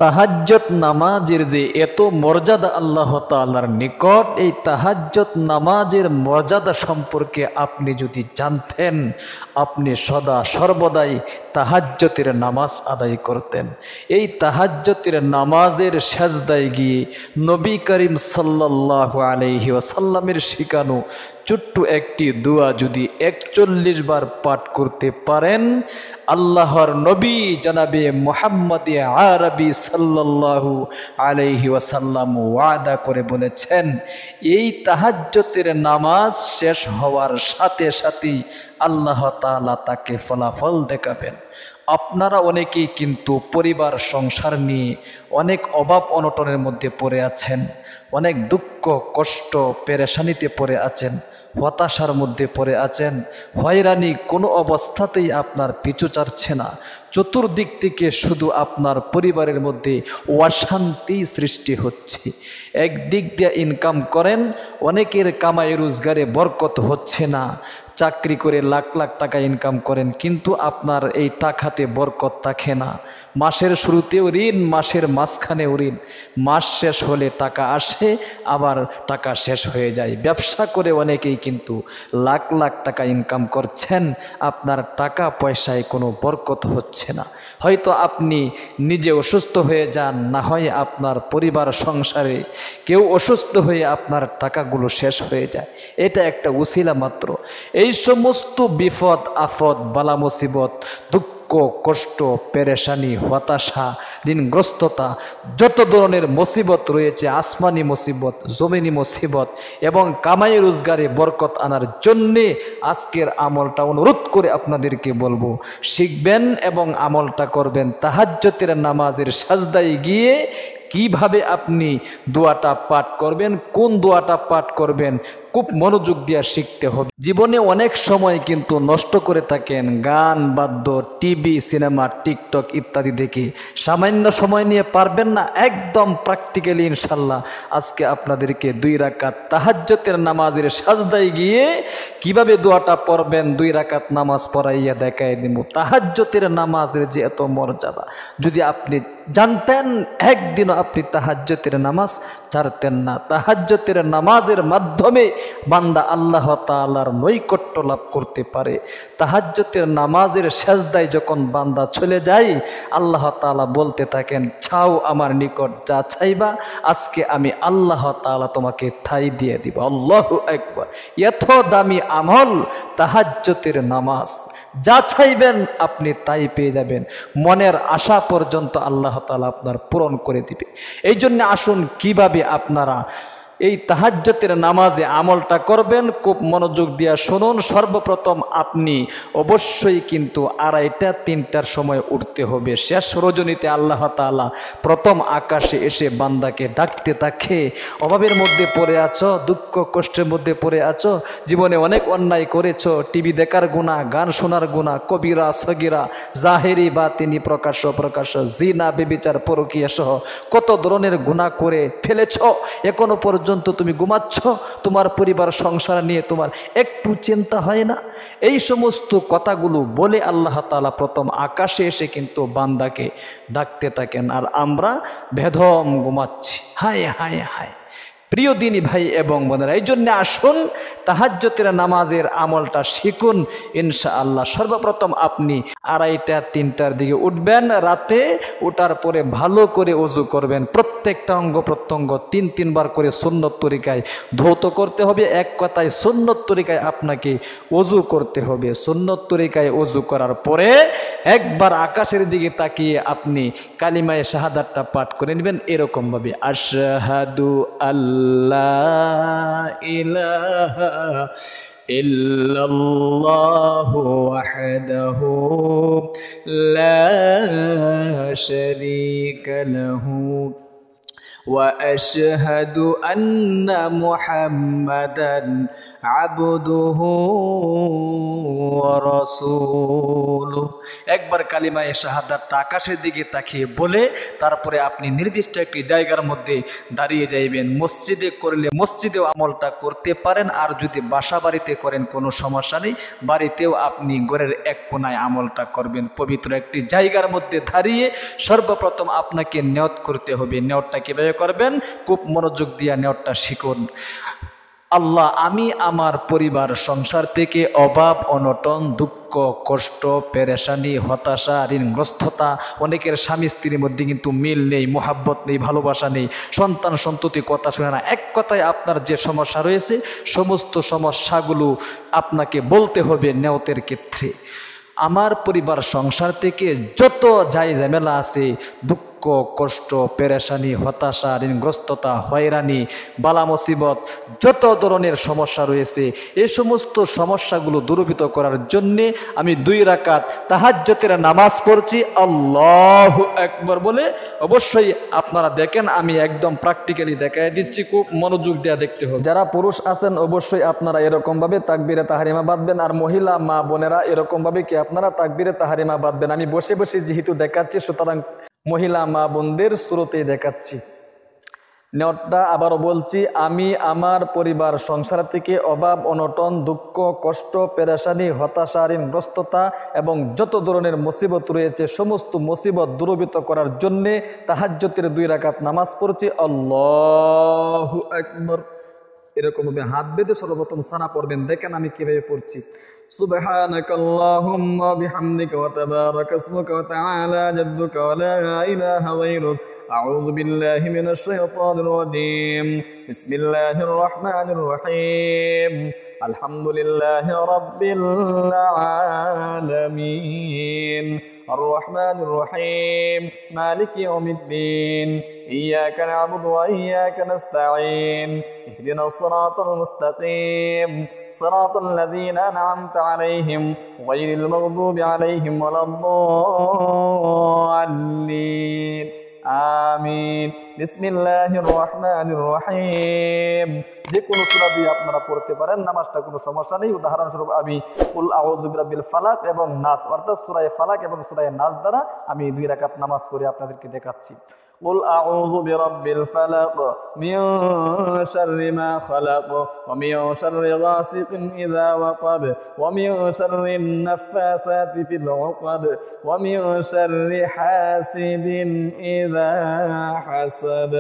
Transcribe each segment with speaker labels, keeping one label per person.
Speaker 1: তাহাজ্জুদ নামাজের যে এত মর্যাদা আল্লাহ তাআলার নিকট, এই তাহাজ্জুদ নামাজের মর্যাদা সম্পর্কে আপনি যদি জানতেন, আপনি সদা সর্বদাই তাহাজ্জুদের নামাজ আদায় করতেন। এই তাহাজ্জুদের নামাজের সেজদায় গিয়ে নবী করিম সাল্লাল্লাহু আলাইহি ওয়াসাল্লামের শিখানো ছোট্ট একটি দোয়া যদি 41 বার পাঠ করতে পারেন, আল্লাহর নবী জনাবে মুহাম্মদ আরবি সাল্লাল্লাহু আলাইহি ওয়াসাল্লাম ওয়াদা করে বলেছেন, এই তাহাজ্জুদের নামাজ শেষ হওয়ার সাথে সাথেই আল্লাহ তাআলা তাকে ফলাফল দেখাবেন। আপনারা অনেকেই কিন্তু পরিবার সংসার নিয়ে অনেক অভাব অনটনের মধ্যে পড়ে আছেন, অনেক দুঃখ কষ্ট পেরেশানিতে পড়ে আছেন, হতাশার মধ্যে পড়ে আছেন, হয়রানি কোনো অবস্থাতেই আপনার পিছু ছাড়ছে না। চতুর্দিক থেকে শুধু আপনার পরিবারের মধ্যে অশান্তি সৃষ্টি হচ্ছে। একদিক দিয়ে ইনকাম করেন, অনেকের কামাই রোজগারে বরকত হচ্ছে না। চাকরি করে লাখ লাখ টাকা ইনকাম করেন, কিন্তু আপনার এই টাকাতে বরকত থাকে না। মাসের শুরুতেও ঋণ, মাসের মাঝখানেও ঋণ, মাস শেষ হলে টাকা আসে, আবার টাকা শেষ হয়ে যায়। ব্যবসা করে অনেকেই কিন্তু লাখ লাখ টাকা ইনকাম করছেন, আপনার টাকা পয়সায় কোনো বরকত হচ্ছে না। হয়তো আপনি নিজে অসুস্থ হয়ে যান, না হয় আপনার পরিবার সংসারে কেউ অসুস্থ হয়ে আপনার টাকাগুলো শেষ হয়ে যায়। এটা একটা উসিলা মাত্র। এই সমস্ত বিপদ আপদ বালা মুসিবত, দুঃখ কষ্ট পেরেশানি হতাশা ঋণগ্রস্ততা যত ধরনের মুসিবত রয়েছে, আসমানি মুসিবত জমিনি মুসিবত এবং কামাই রোজগারে বরকত আনার জন্যে আজকের আমলটা অনুরোধ করে আপনাদেরকে বলবো, শিখবেন এবং আমলটা করবেন। তাহাজ্জুদের নামাজের সাজদায় গিয়ে কিভাবে আপনি দোয়াটা পাঠ করবেন, কোন দোয়াটা পাঠ করবেন, খুব মনোযোগ দিয়ে শিখতে হবে। জীবনে অনেক সময় কিন্তু নষ্ট করে থাকেন গান বাদ্য টিভি সিনেমা টিকটক ইত্যাদি দেখে। সামান্য সময় নিয়ে পারবেন না, একদম প্র্যাকটিক্যালি ইনশাল্লাহ আজকে আপনাদেরকে 2 রাকাত তাহাজ্জুদের নামাজের সাজদায় গিয়ে কিভাবে দোয়াটা পড়বেন 2 রাকাত নামাজ পড়াইয়া দেখাই দিব। তাহাজ্জুদের নামাজের যে এত মর্যাদা যদি আপনি জানতেন, একদিনও আপনি তাহাজ্জুদের নামাজ ছাড়তেন না। তাহাজ্জুদের নামাজের মাধ্যমে বান্দা আল্লাহ তাআলার নৈকট্য লাভ করতে পারে। তাহাজ্জুদের নামাজের সেজদায় যখন বান্দা চলে যায়, আল্লাহ তাআলা বলতে থাকেন, চাও আমার নিকট যা চাইবা, আজকে আমি আল্লাহ তাআলা তোমাকে ঠাই দিয়ে দিব। আল্লাহু আকবার। এত দামি আমল তাহাজ্জুদের নামাজ, যা চাইবেন আপনি তাই পেয়ে যাবেন। মনের আশা পর্যন্ত আল্লাহ তাআলা আপনার পূরণ করে দিবে। এই জন্য আসুন কিভাবে আপনারা এই তাহাজ্জুদের নামাজে আমলটা করবেন, খুব মনোযোগ দিয়ে শুনুন। সর্বপ্রথম আপনি অবশ্যই কিন্তু 2:30-3টার সময় উঠতে হবে। শেষ রজনীতে আল্লাহ তাআলা প্রথম আকাশে এসে বান্দাকে ডাকতে থাকে। অভাবের মধ্যে পড়ে আছো, দুঃখ কষ্টের মধ্যে পড়ে আছো, জীবনে অনেক অন্যায় করেছো, টিভি দেখার গুনাহ, গান শোনার গুনাহ, কবিরা সগীরা জাহেরি বাতিনি প্রকাশ্য প্রকাশ্য জিনা ব্যভিচার পরকীয়া সহ কত ধরনের গুনাহ করে ফেলেছো। এখনো পর্যন্ত তুমি ঘুমাচ্ছ, তোমার পরিবার সংসার নিয়ে তোমার একটু চিন্তা হয় না। এই সমস্ত কথাগুলো বলে আল্লাহ তাআলা প্রথম আকাশে এসে কিন্তু বান্দাকে ডাকতে থাকেন, আর আমরা বেদম ঘুমাচ্ছি। হায় হায় হায়। প্রিয় দিনী ভাই এবং বোনেরা, এই জন্য আসুন তাহাজ্জুদের নামাজের আমলটা শিখুন ইনশাআল্লাহ। সর্বপ্রথম আপনি 2:30-3টার দিকে উঠবেন। রাতে ওঠার পরে ভালো করে ওযু করবেন। প্রত্যেকটা অঙ্গ প্রত্যঙ্গ 3 বার করে সুন্নত তরিকায় ধৌত করতে হবে। এক কথায় সুন্নত তরিকায় আপনাকে ওযু করতে হবে। সুন্নত তরিকায় ওযু করার পরে একবার আকাশের দিকে তাকিয়ে আপনি কালিমায়ে শাহাদাতটা পাঠ করে নেবেন এরকমভাবে, আশহাদু আল্লাহ ইলাহা ইল্লাল্লাহু ওয়াহদাহু লা শারীকা লাহু وأشهد أن محمدا عبده ورسوله। একবার কালিমা শাহাদাতটা আকাশের দিকে তাকিয়ে বলে তারপরে আপনি নির্দিষ্ট একটি জায়গার মধ্যে দাঁড়িয়ে যাইবেন। মসজিদে করলে মসজিদেও আমলটা করতে পারেন, আর যদি বাসা বাড়িতে করেন কোনো সমস্যা নেই, বাড়িতেও আপনি ঘরের এক কোনায় আমলটা করবেন। পবিত্র একটি জায়গার মধ্যে দাঁড়িয়ে সর্বপ্রথম আপনাকে নিয়ত করতে হবে। নিয়তটা কিভাবে করবেন? খুব মনোযোগ দিয়ে নিয়তটা শিখুন। আল্লাহ, আমি আমার পরিবার সংসার থেকে অভাব অনটন দুঃখ কষ্ট পেরেশানি হতাশা ঋণগ্রস্ততা, অনেকের স্বামী স্ত্রীর মধ্যে কিন্তু মিল নেই, মোহাব্বত নেই, ভালোবাসা নেই, সন্তান সন্ততি কথা শুনে না, এক কথায় আপনার যে সমস্যা রয়েছে সমস্ত সমস্যাগুলো আপনাকে বলতে হবে নিয়তের ক্ষেত্রে। আমার পরিবার সংসার থেকে যত যাই ঝামেলা আছে, দুঃখ কষ্ট পেরেশানি হতাশা ঋণগ্রস্ততা হয়রানি বালা মুসিবত যত ধরনের সমস্যা রয়েছে, এই সমস্ত সমস্যাগুলো দূরীভূত করার জন্যে আমি 2 রাকাত তাহাজ্জুদের নামাজ পড়ছি আল্লাহু আকবার বলে। অবশ্যই আপনারা দেখেন, আমি একদম প্র্যাকটিক্যালি দেখাই দিচ্ছি, খুব মনোযোগ দিয়ে দেখতে হবে। যারা পুরুষ আছেন অবশ্যই আপনারা এরকমভাবে তাকবীরে তাহরিমা বাঁধবেন, আর মহিলা মা বোনেরা এরকমভাবে কি আপনারা তাকবীরে তাহরিমা বাঁধবেন। আমি বসে বসে যেহেতু দেখাচ্ছি, সুতরাং মহিলা মা বোনদের শুরুতেই দেখাচ্ছি। নিয়তটা আবারও বলছি, আমি আমার পরিবার সংসার থেকে অভাব অনটন দুঃখ কষ্ট পেরেশানি হতাশা ঋণগ্রস্ততা এবং যত ধরনের মুসিবত রয়েছে সমস্ত মুসিবত দূরীভূত করার জন্যে তাহাজ্জুদের 2 রাকাত নামাজ পড়ছি আল্লাহু আকবার। এরকমভাবে হাত বেঁধে সর্বপ্রথম সানা পড়বেন। দেখেন আমি কিভাবে পড়ছি। সুবহানাকাল্লাহুম্মা বিহামদিকা ওয়া তাবারাকা ইসমুকা ওয়া তাআলা জাদ্দুকা ওয়া লা ইলাহা গায়রুক। আউযু বিল্লাহি মিনাশ শাইতানির রাজীম। বিসমিল্লাহির রাহমানির রাহিম। আলহামদুলিল্লাহি রাব্বিল আলামিন। আর রাহমানির রাহিম। মালিকি ইয়াউমিদ্দিন। ইয়্যাকা না'বুদু ওয়া ইয়্যাকা নাস্তাঈন। ইহদিনাস সিরাতাল মুস্তাকিম। সিরাতাল লাযীনা আন'আমতা আলাইহিম গায়রিল মাগদুবি আলাইহিম ওয়ালাদ-দাল্লিন। আমিন। বিসমিল্লাহির রহমানির রহিম। যে কোনো সূরা দিয়ে আপনারা পড়তে পারেন, নামাজটা কোনো সমস্যা নেই। উদাহরণস্বরূপ আমি কুল আউযু বিরাব্বিল ফালাক এবং নাস অর্থাৎ সূরা ফালাক এবং সূরা নাস দ্বারা আমি 2 রাকাত নামাজ পড়ে আপনাদেরকে দেখাচ্ছি। قل أعوذ برب الفلق من شر ما خلق ومن شر غاسق إذا وقب ومن شر النفاثات في العقد ومن شر حاسد إذا حسد।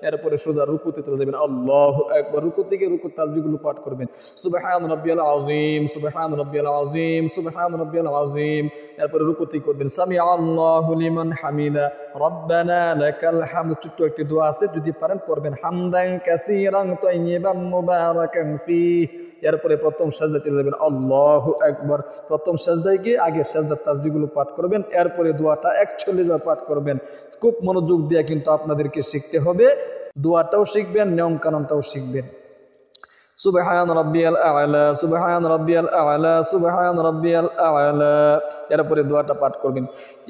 Speaker 1: এরপরে সোজা রুকুতে চলে যাবেন। আল্লাহু আকবার। রুকু থেকে রুকুর তাসবিহগুলো পাঠ করবেন। সুবহান রাব্বিয়াল আযীম সুবহান রাব্বিয়াল আযীম সুবহান রাব্বিয়াল আযীম। এরপরে রুকুতে করবেন সামি আল্লাহু লিমান হামিদা রব্বানা লাকাল হামদ। ছোট্ট একটি দোয়া আছে, যদি পারেন পড়বেন। হামদান কাসীরান তাইয়িবান মুবারাকান ফিহি। এরপরে প্রথম সাজদাতে যাবেন। আল্লাহু আকবার। প্রথম সাজদায় গিয়ে আগে সাজদার তাসবিহগুলো পাঠ করবেন, এরপরে দোয়াটা 41 বার পাঠ করবেন। খুব মনোযোগ দিয়ে কিন্তু আপনাদেরকে শিখতে হবে, দোয়াটাও শিখবেন, নিয়ম কানুনটাও শিখবেন। সুবহান রাব্বিয়াল আ'লা সুবহান রাব্বিয়াল আ'লা সুবহান রাব্বিয়াল আ'লা। এরপরে দোয়াটা পাঠ করবেন।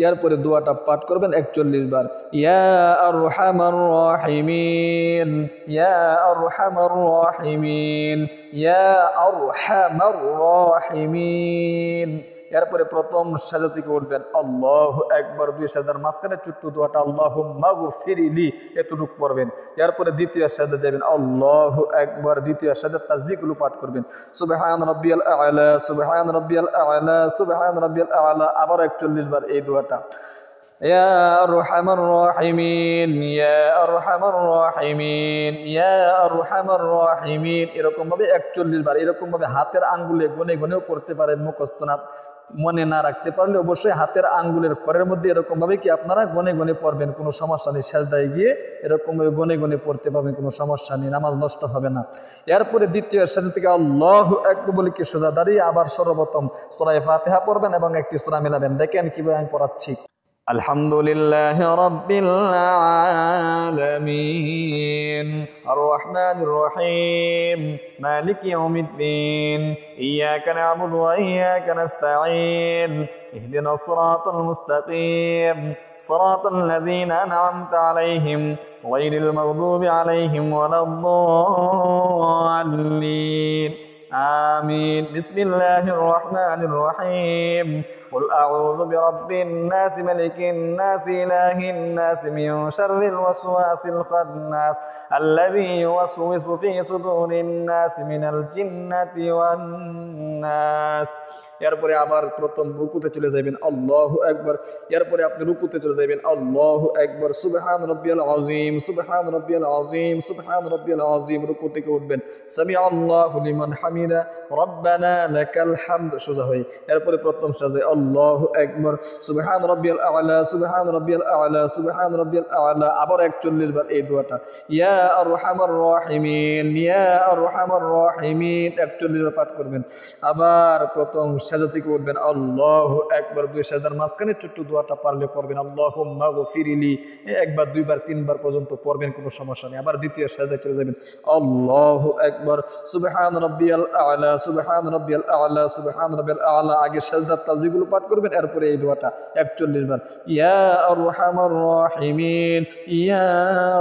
Speaker 1: এরপরে দোয়াটা পাঠ করবেন 41 বার। ইয়া আরহামার রাহিমিন ইয়া আরহামার রাহিমিন ইয়া আরহামার রাহিমিন। এরপরে প্রথম সাজদা থেকে উঠবেন। আল্লাহু আকবার। 2 সাজদার মাঝখানে ছোট্ট দোয়াটা আল্লাহুম্মা গফিরলি এতটুকু পড়বেন। এরপরে দ্বিতীয় সাজদা যাবেন। আল্লাহু আকবার। দ্বিতীয় সাজদার তাসবিহগুলো পাঠ করবেন। সুবহান রাব্বিয়াল আ'লা সুবহান রাব্বিয়াল আ'লা সুবহান রাব্বিয়াল আ'লা। আবার 41 বার এই দোয়াটা। ইয়া আরহামার রাহিমিন ইয়া আরহামার রাহিমিন ইয়া আরহামার রাহিমিন। এরকম ভাবে 41 বার। এরকম ভাবে হাতের আঙ্গুলে গনে গনেও পড়তে পারেন। মুখস্থ না মনে না রাখতে পারলে অবশ্যই হাতের আঙ্গুলের করের মধ্যে এরকম ভাবে কি আপনারা গনে গনে পড়বেন, কোনো সমস্যা নেই। সাজদায় গিয়ে এরকম ভাবে গনে গনে পড়তে পারবেন, কোনো সমস্যা নেই, নামাজ নষ্ট হবে না। এরপরে দ্বিতীয় সাজদা থেকে আল্লাহু আকবার বলে কি সোজা দাঁড়িয়ে আবার সর্বপ্রথম সূরা ফাতিহা পড়বেন এবং একটি সূরা মেলাবেন। দেখেন কিভাবে আমি পড়াচ্ছি। আলহামদুলিল্লাহি রাব্বিল আলামিন আর রহমানির রহিম মালিকি ইয়াউমিদ্দিন ইয়াকা না'বুদু ওয়া ইয়াকা নাস্তাঈন ইহদিনাস সিরাতাল মুস্তাকিম সিরাতাল লাযীনা আন'আমতা আলাইহিম গায়রিল মাগদুবি আলাইহিম ওয়ালাদ-দাল্লিন آمين بسم الله الرحمن الرحيم قل أعوذ برب الناس ملك الناس إله الناس من شر الوسواس الخناس الذي يوسوس في صدور الناس من الجنة والناس এরপরে আবার প্রথম রুকুতে চলে যাবেন আল্লাহু আকবার এরপরে আপনি রুকুতে চলে যাবেন আল্লাহু আকবার সুবহান রাব্বিয়াল আযীম সুবহান রাব্বিয়াল আযীম সুবহান রাব্বিয়াল আযীম রুকু থেকে উঠবেন সামি আল্লাহু লিমান হামিদা রব্বানা লাকাল হামদ সোজা হয়ে এরপরে প্রথম সাজদায় আল্লাহু আকবার সুবহান রাব্বিয়াল আ'লা সুবহান রাব্বিয়াল আ'লা সুবহান রাব্বিয়াল আ'লা আবার 41 বার এই দোয়াটা ইয়া আরহামার রাহিমিন ইয়া আরহামার রাহিমিন 41 বার পাঠ করবেন আবার প্রথম সাজদা থেকে উঠবেন আল্লাহু আকবার দুই সাজদার মাঝখানে ছোট্ট দোয়াটা পারলে পড়বেন আল্লাহুম্মা গফিরলি একবার দুইবার তিনবার পর্যন্ত পড়বেন কোনো সমস্যা নেই আবার দ্বিতীয় সাজদায় চলে যাবেন আল্লাহু আকবার সুবহান রাব্বিয়াল আ'লা সুবহান রাব্বিয়াল আ'লা সুবহান রাব্বিয়াল আ'লা আগে সাজদার তাসবিহগুলো পাঠ করবেন এরপরে এই দোয়াটা 41 বার ইয়া আরহামার রাহিমিন ইয়া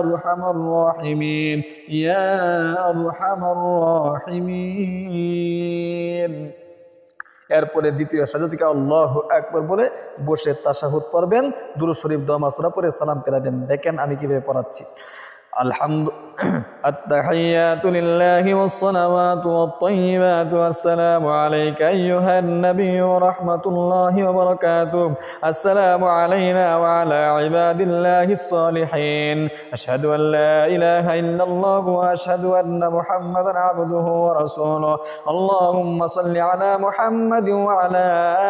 Speaker 1: আরহামার রাহিমিন ইয়া আরহামার রাহিমিন এরপরে দ্বিতীয় সাজদা থেকে আল্লাহু আকবার বলে বসে তাশাহুদ পড়বেন দুরূদ শরীফ দোয়া মাসুরা পড়ে সালাম ফেরাবেন দেখেন আমি কিভাবে পড়াচ্ছি التحيات لله والصلوات والطيبات والسلام عليك أيها النبي ورحمة الله وبركاته السلام علينا وعلى عباد الله الصالحين أشهد أن لا إله إلا الله وأشهد أن محمدا عبده ورسوله اللهم صل على محمد وعلى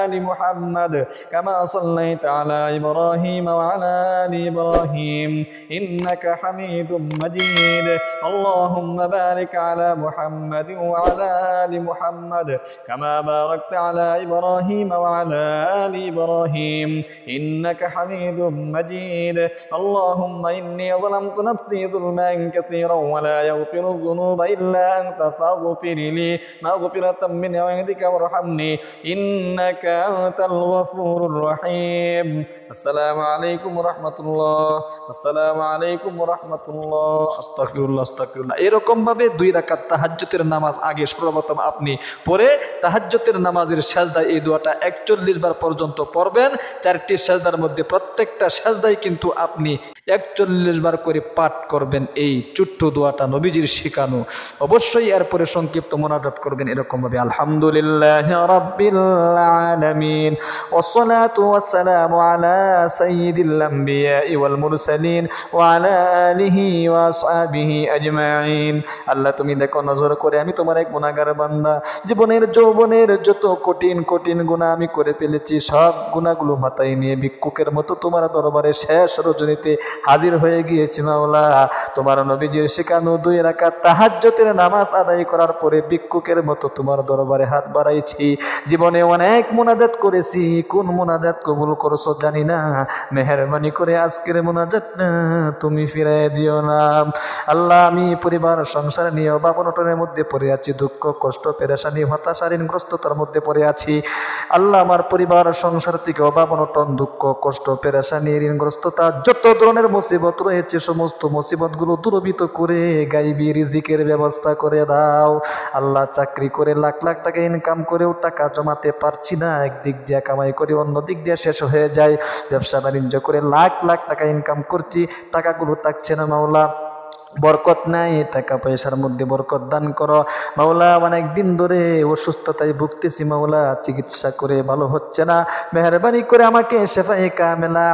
Speaker 1: آل محمد كما صليت على إبراهيم وعلى آل إبراهيم إنك حميد مجيد اللهم بارك على محمد وعلى آل محمد كما باركت على إبراهيم وعلى آل إبراهيم إنك حميد مجيد اللهم إني ظلمت نفسي ظلما كثيرا ولا يغفر الذنوب إلا أنت فاغفر لي مغفرة من عندك وارحمني إنك أنت الغفور الرحيم السلام عليكم ورحمة الله السلام عليكم ورحمة الله আস্তাগফিরুল্লাহ আস্তাগফিরুল্লাহ এরকম ভাবে দুই রাকাত তাহাজ্জুদের নামাজ আগে সর্বপ্রথম আপনি পড়ে তাহাজ্জুদের নামাজের সিজদায় এই দোয়াটা 41 বার পর্যন্ত পড়বেন চারটি সিজদার মধ্যে প্রত্যেকটা সিজদায় কিন্তু আপনি 41 বার করে পাঠ করবেন এই ছোট্ট দোয়াটা নবীজির শেখানো অবশ্যই এরপরে সংক্ষিপ্ত মুনাজাত করবেন এরকম ভাবে আলহামদুলিল্লাহি রাব্বিল আলামিন ওয়াসসালাতু ওয়াসসালামু আলা সাইয়্যিদিল আমবিয়া ওয়াল মুরসালিন ওয়া আলা আলিহি ওয়া আসহাবিহি আজমাইন আল্লাহ তুমি দেখো নজর করে আমি তোমার এক গুনাহগার বান্দা জীবনের যৌবনের যত কঠিন কঠিন গুনাহ আমি করে ফেলেছি সব গুনাহগুলো মাথায় নিয়ে ভিক্ষুকের মতো তোমার দরবারে শেষ রজনীতে হাজির হয়ে গিয়েছি মাওলা তোমার নবীজির শেখানো দুই রাকাত তাহাজ্জুদের নামাজ আদায় করার পরে ভিক্ষুকের মতো তোমার দরবারে হাত বাড়াইছি জীবনে অনেক মুনাজাত করেছি কোন মুনাজাত কবুল করছো জানি না মেহেরবানি করে আজকের মুনাজাতটা তুমি ফিরিয়ে দিও না আল্লাহ আমি পরিবার সংসার নিয়ে অভাব অনটনের মধ্যে পড়ে আছি দুঃখ কষ্ট পেরেশানি হতাশা ঋণগ্রস্ততার মধ্যে পড়ে আছি আল্লাহ আমার পরিবার সংসার থেকে অভাব অনটন দুঃখ কষ্ট পেরেশানি ঋণগ্রস্ততা যত ধরনের মুসিবত রয়েছে সমস্ত মুসিবতগুলো দূরীভূত করে গায়বী রিজিকের ব্যবস্থা করে দাও আল্লাহ চাকরি করে লাখ লাখ টাকা ইনকাম করেও টাকা জমাতে পারছি না একদিক দিয়ে কামাই করে অন্য দিক দিয়ে শেষ হয়ে যায় ব্যবসা বাণিজ্য করে লাখ লাখ টাকা ইনকাম করছি টাকাগুলো থাকছে না মাওলা বরকত নাই টাকা পয়সার মধ্যে বরকত দান করো মাওলা অনেক দিন ধরে অসুস্থতায় ভুগতেছি মাওলা চিকিৎসা করে ভালো হচ্ছে না মেহেরবানি করে আমাকে শেফায়ে কামেলা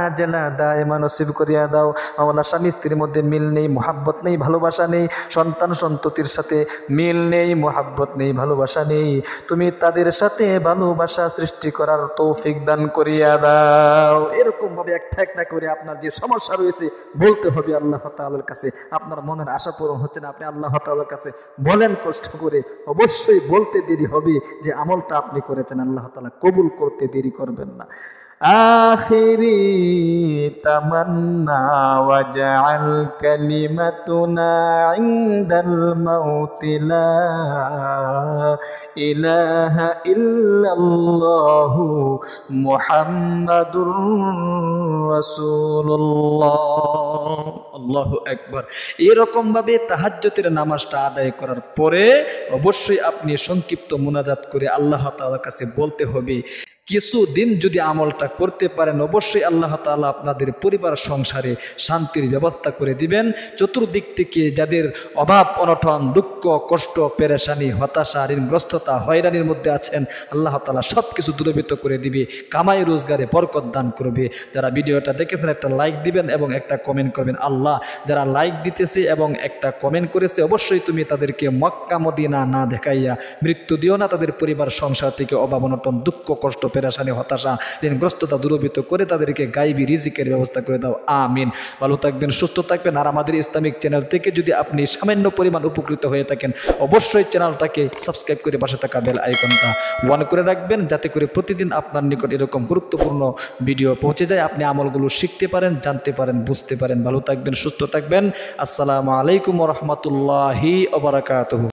Speaker 1: আজলা দায়মা নসিব করিয়া দাও মাওলা স্বামী স্ত্রীর মধ্যে মিল নেই মোহাব্বত নেই ভালোবাসা নেই সন্তান সন্ততির সাথে মিল নেই মোহাব্বত নেই ভালোবাসা নেই তুমি তাদের সাথে ভালোবাসা সৃষ্টি করার তৌফিক দান করিয়া দাও এরকম ভাবে একটা একটা করে আপনার যে সমস্যা রয়েছে বলতে হবে আল্লাহ তাআলার কাছে আপনার মনের আশা পূরণ হচ্ছে না, আপনি আল্লাহ তাআলার কাছে বলেন কষ্ট করে, অবশ্যই বলতে দেরি হবে যে আমলটা আপনি করেছেন আল্লাহ তাআলা কবুল করতে দেরি করবেন না। আখিরি তামান্না ওয়াজআল কালিমাতুনা ইনদাল মাউতি লা ইলাহা ইল্লাল্লাহু মুহাম্মাদুর রাসূলুল্লাহ। আল্লাহু আকবার। এরকম ভাবে তাহাজ্জুদের নামাজটা আদায় করার পরে অবশ্যই আপনি সংক্ষিপ্ত মুনাজাত করে আল্লাহ তাআলার কাছে বলতে হবে। কিছুদিন যদি আমলটা করতে পারেন অবশ্যই আল্লাহ তাআলা আপনাদের পরিবার সংসারে শান্তির ব্যবস্থা করে দিবেন। চতুর্দিক থেকে যাদের অভাব অনটন দুঃখ কষ্ট পেরেশানি হতাশা ঋণগ্রস্ততা হয়রানির মধ্যে আছেন আল্লাহ তাআলা সব কিছু দূরীভূত করে দিবে, কামাই রোজগারে বরকত দান করবে। যারা ভিডিওটা দেখেছেন একটা লাইক দিবেন এবং একটা কমেন্ট করবেন। আল্লাহ যারা লাইক দিতেছে এবং একটা কমেন্ট করেছে অবশ্যই তুমি তাদেরকে মক্কা মদিনা না দেখাইয়া মৃত্যু দিও না, তাদের পরিবার সংসার থেকে অভাব অনটন দুঃখ কষ্ট পেরেশানি হতাশা ঋণগ্রস্ততা দূরীভূত করে তাদেরকে গায়বী রিজিকের ব্যবস্থা করে দাও, আমিন। ভালো থাকবেন, সুস্থ থাকবেন। আর আমাদের ইসলামিক চ্যানেল থেকে যদি আপনি সামান্য পরিমাণ উপকৃত হয়ে থাকেন অবশ্যই চ্যানেলটাকে সাবস্ক্রাইব করে পাশে থাকা বেল আইকনটা অন করে রাখবেন, যাতে করে প্রতিদিন আপনার নিকট এরকম গুরুত্বপূর্ণ ভিডিও পৌঁছে যায়, আপনি আমলগুলো শিখতে পারেন, জানতে পারেন, বুঝতে পারেন। ভালো থাকবেন, সুস্থ থাকবেন। আসসালামু আলাইকুম ওয়া রাহমাতুল্লাহি ওয়া বারাকাতুহু।